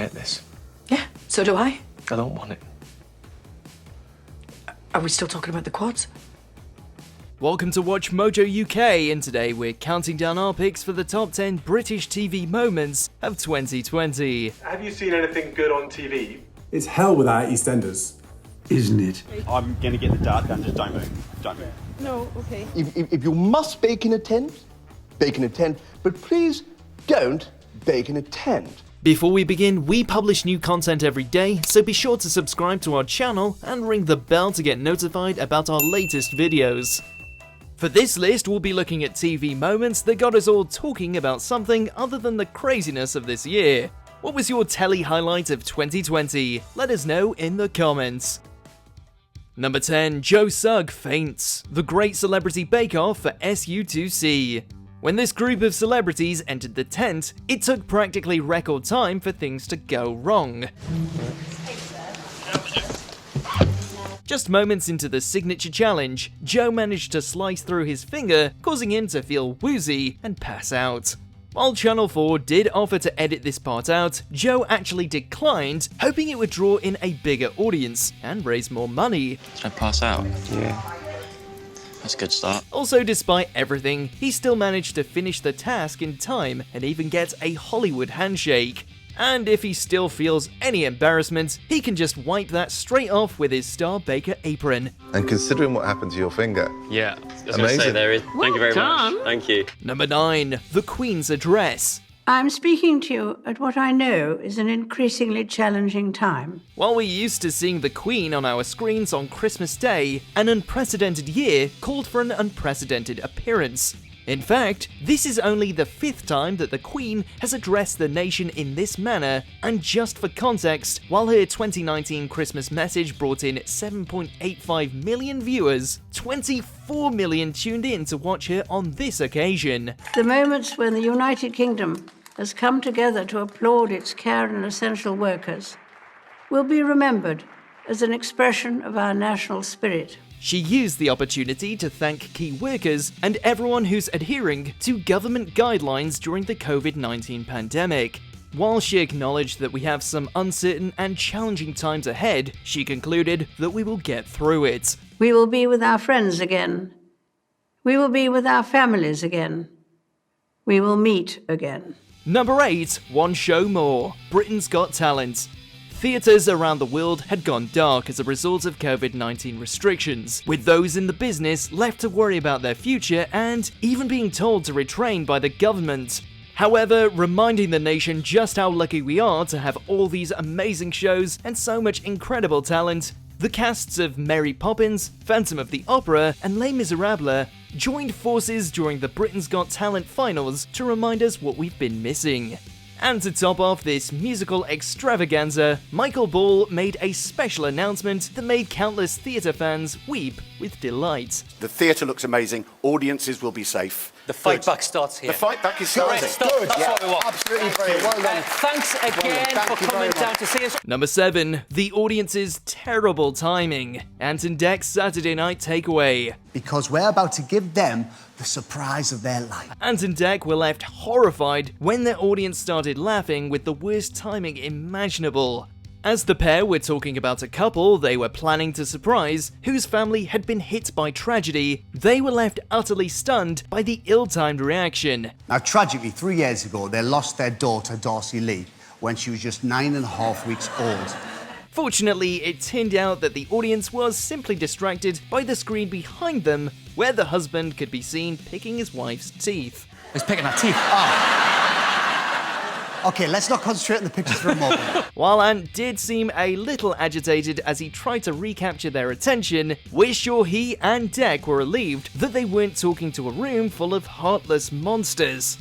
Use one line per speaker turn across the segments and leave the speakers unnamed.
hate this.
Yeah, so do I.
I don't want it.
Are we still talking about the quads?
Welcome to WatchMojo UK, and today we're counting down our picks for the top 10 British TV moments of 2020.
Have you seen anything good on TV?
It's hell without EastEnders.
Isn't it?
I'm going to get the dart gun, just don't move. Don't move.
No, okay.
If you must bake in a tent, but please don't bake in a tent.
Before we begin, we publish new content every day, so be sure to subscribe to our channel and ring the bell to get notified about our latest videos. For this list, we'll be looking at TV moments that got us all talking about something other than the craziness of this year. What was your telly highlight of 2020? Let us know in the comments. Number 10. Joe Sugg faints. The Great Celebrity Bake Off for SU2C. When this group of celebrities entered the tent, it took practically record time for things to go wrong. Just moments into the signature challenge, Joe managed to slice through his finger, causing him to feel woozy and pass out. While Channel 4 did offer to edit this part out, Joe actually declined, hoping it would draw in a bigger audience and raise more money.
Did I pass out?
Yeah.
That's a good start.
Also, despite everything, he still managed to finish the task in time and even get a Hollywood handshake. And if he still feels any embarrassment, he can just wipe that straight off with his Star Baker apron.
And considering what happened to your finger.
Yeah, I was going to say there is. Thank you very much. Thank you.
Number 9. The Queen's Address.
I'm speaking to you at what I know is an increasingly challenging time.
While we're used to seeing the Queen on our screens on Christmas Day, an unprecedented year called for an unprecedented appearance. In fact, this is only the 5th time that the Queen has addressed the nation in this manner, and just for context, while her 2019 Christmas message brought in 7.85 million viewers, 24 million tuned in to watch her on this occasion.
The moments when the United Kingdom has come together to applaud its care and essential workers will be remembered as an expression of our national spirit.
She used the opportunity to thank key workers and everyone who's adhering to government guidelines during the COVID-19 pandemic. While she acknowledged that we have some uncertain and challenging times ahead, she concluded that we will get through it.
We will be with our friends again. We will be with our families again. We will meet again.
Number 8. One show more. Britain's Got Talent. Theatres around the world had gone dark as a result of COVID-19 restrictions, with those in the business left to worry about their future and even being told to retrain by the government. However, reminding the nation just how lucky we are to have all these amazing shows and so much incredible talent, the casts of Mary Poppins, Phantom of the Opera, and Les Miserables joined forces during the Britain's Got Talent finals to remind us what we've been missing. And to top off this musical extravaganza, Michael Ball made a special announcement that made countless theatre fans weep with delight.
The theatre looks amazing, audiences will be safe.
The fight back starts here.
The fight back is starting.
Good, that's what we want.
Absolutely brilliant, well done.
Thanks again for coming down to see us.
Number 7. The audience's terrible timing. Ant and Dec's Saturday night takeaway.
Because we're about to give them the surprise of their life.
Ant and Dec were left horrified when their audience started laughing with the worst timing imaginable. As the pair were talking about a couple they were planning to surprise, whose family had been hit by tragedy, they were left utterly stunned by the ill-timed reaction.
Now, tragically, 3 years ago, they lost their daughter, Darcy Lee, when she was just 9.5 weeks old.
Fortunately, it turned out that the audience was simply distracted by the screen behind them, where the husband could be seen picking his wife's teeth.
He's picking her teeth.
Okay, let's not concentrate on the pictures for a moment.
While Ant did seem a little agitated as he tried to recapture their attention, we're sure he and Dec were relieved that they weren't talking to a room full of heartless monsters.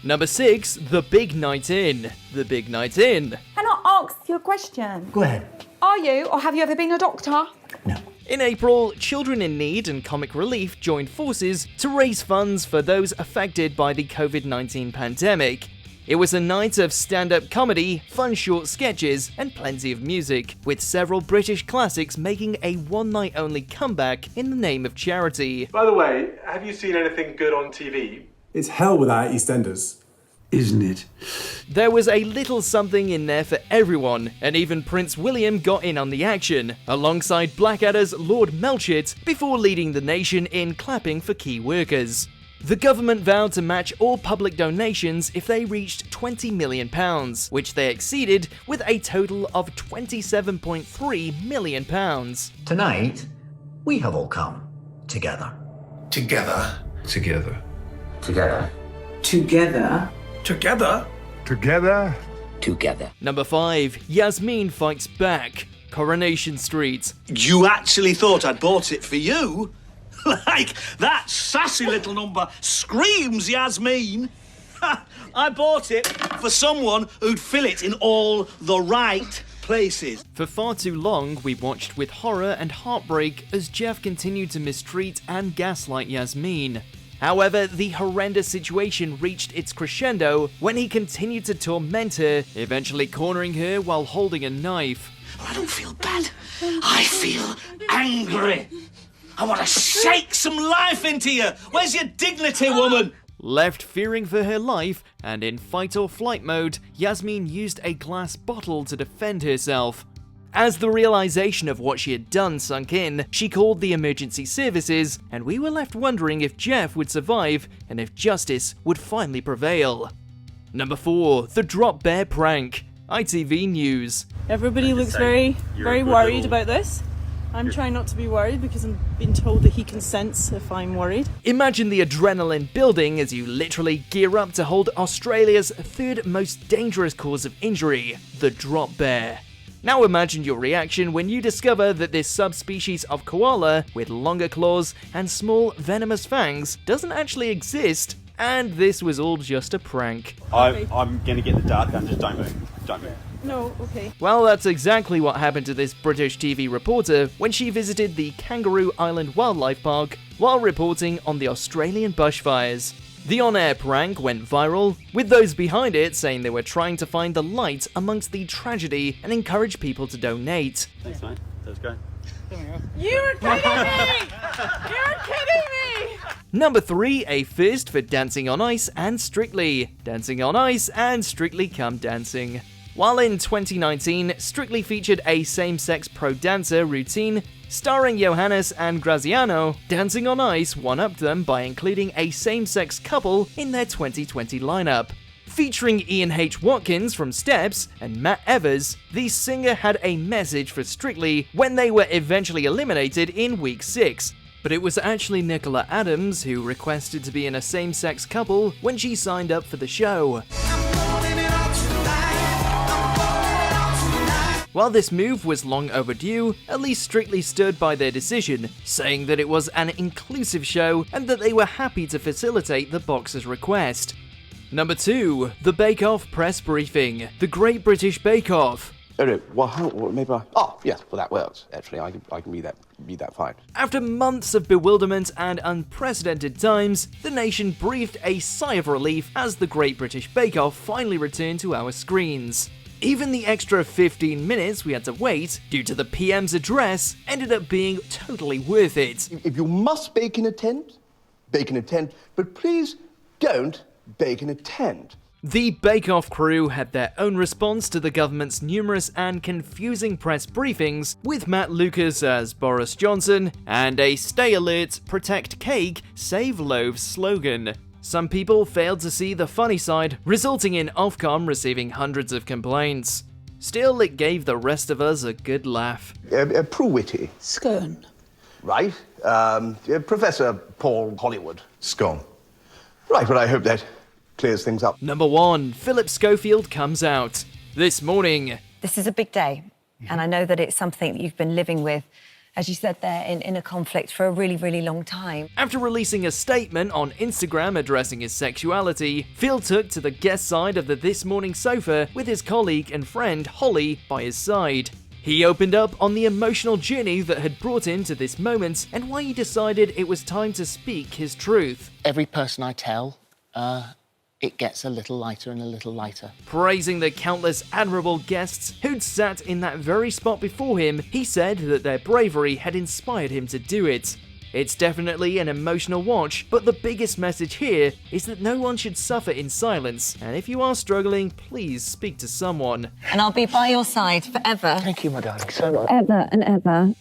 Number 6. The Big Night In. The Big Night In.
Can I ask you a question?
Go ahead.
Are you, or have you ever been a doctor?
No.
In April, Children in Need and Comic Relief joined forces to raise funds for those affected by the COVID-19 pandemic. It was a night of stand-up comedy, fun short sketches, and plenty of music, with several British classics making a one-night-only comeback in the name of charity.
By the way, have you seen anything good on TV?
It's hell without EastEnders.
isn't it?
There was a little something in there for everyone, and even Prince William got in on the action, alongside Blackadder's Lord Melchett, before leading the nation in clapping for key workers. The government vowed to match all public donations if they reached £20 million, which they exceeded with a total of £27.3 million.
Tonight, we have all come together.
Together.
Together. Together.
Together.
Together.
Together.
Together.
Number 5. Yasmeen fights back. Coronation Street.
You actually thought I'd bought it for you? Like, that sassy little number screams Yasmeen. I bought it for someone who'd fill it in all the right places.
For far too long, we watched with horror and heartbreak as Jeff continued to mistreat and gaslight Yasmeen. However, the horrendous situation reached its crescendo when he continued to torment her, eventually cornering her while holding a knife.
I don't feel bad. I feel angry. I want to shake some life into you. Where's your dignity, woman?
Left fearing for her life, and in fight or flight mode, Yasmeen used a glass bottle to defend herself. As the realization of what she had done sunk in, she called the emergency services, and we were left wondering if Jeff would survive and if justice would finally prevail. Number 4. The Drop Bear Prank. ITV News.
Everybody looks very worried about this. I'm trying not to be worried because I'm being told that he consents if I'm worried.
Imagine the adrenaline building as you literally gear up to hold Australia's third most dangerous cause of injury, the drop bear. Now imagine your reaction when you discover that this subspecies of koala with longer claws and small venomous fangs doesn't actually exist, and this was all just a prank.
I'm going to get the dart gun, just don't move. Don't move.
No, okay.
Well, that's exactly what happened to this British TV reporter when she visited the Kangaroo Island Wildlife Park while reporting on the Australian bushfires. The on-air prank went viral, with those behind it saying they were trying to find the light amongst the tragedy and encourage people to donate.
Thanks, mate. That was great.
You're kidding me! You're kidding me!
Number 3, a first for Dancing on Ice and Strictly. Dancing on Ice and Strictly Come Dancing. While in 2019, Strictly featured a same-sex pro-dancer routine starring Johannes and Graziano, Dancing on Ice one-upped them by including a same-sex couple in their 2020 lineup. Featuring Ian H. Watkins from Steps and Matt Evers, the singer had a message for Strictly when they were eventually eliminated in week 6. But it was actually Nicola Adams who requested to be in a same-sex couple when she signed up for the show. While this move was long overdue, at least Strictly stood by their decision, saying that it was an inclusive show and that they were happy to facilitate the boxer's request. Number 2, the Bake Off press briefing. The Great British Bake Off.
Maybe I... Oh, yes, well, that works, actually. I can be that fine.
After months of bewilderment and unprecedented times, the nation breathed a sigh of relief as the Great British Bake Off finally returned to our screens. Even the extra 15 minutes we had to wait due to the PM's address ended up being totally worth it.
If you must bake in a tent, but please don't bake in a tent.
The Bake Off crew had their own response to the government's numerous and confusing press briefings, with Matt Lucas as Boris Johnson and a "Stay alert, protect cake, save loaves" slogan. Some people failed to see the funny side, resulting in Ofcom receiving hundreds of complaints. Still, it gave the rest of us a good laugh.
Prue-witty.
Scone.
Right. Professor Paul Hollywood.
Scone.
Right, but I hope that clears things up.
Number 1, Philip Schofield comes out. This morning.
This is a big day, and I know that it's something that you've been living with, as you said there, in a conflict for a really, really long time.
After releasing a statement on Instagram addressing his sexuality, Phil took to the guest side of the This Morning sofa with his colleague and friend Holly by his side. He opened up on the emotional journey that had brought him to this moment and why he decided it was time to speak his truth.
Every person I tell, it gets a little lighter and a little lighter.
Praising the countless admirable guests who'd sat in that very spot before him, he said that their bravery had inspired him to do it. It's definitely an emotional watch, but the biggest message here is that no one should suffer in silence, and if you are struggling, please speak to someone.
And I'll be by your side forever.
Thank you, my darling, so much.
Ever and ever.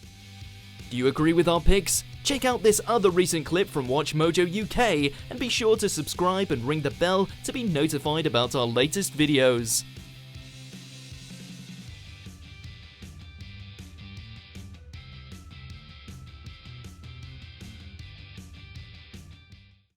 Do you agree with our picks? Check out this other recent clip from WatchMojo UK and be sure to subscribe and ring the bell to be notified about our latest videos.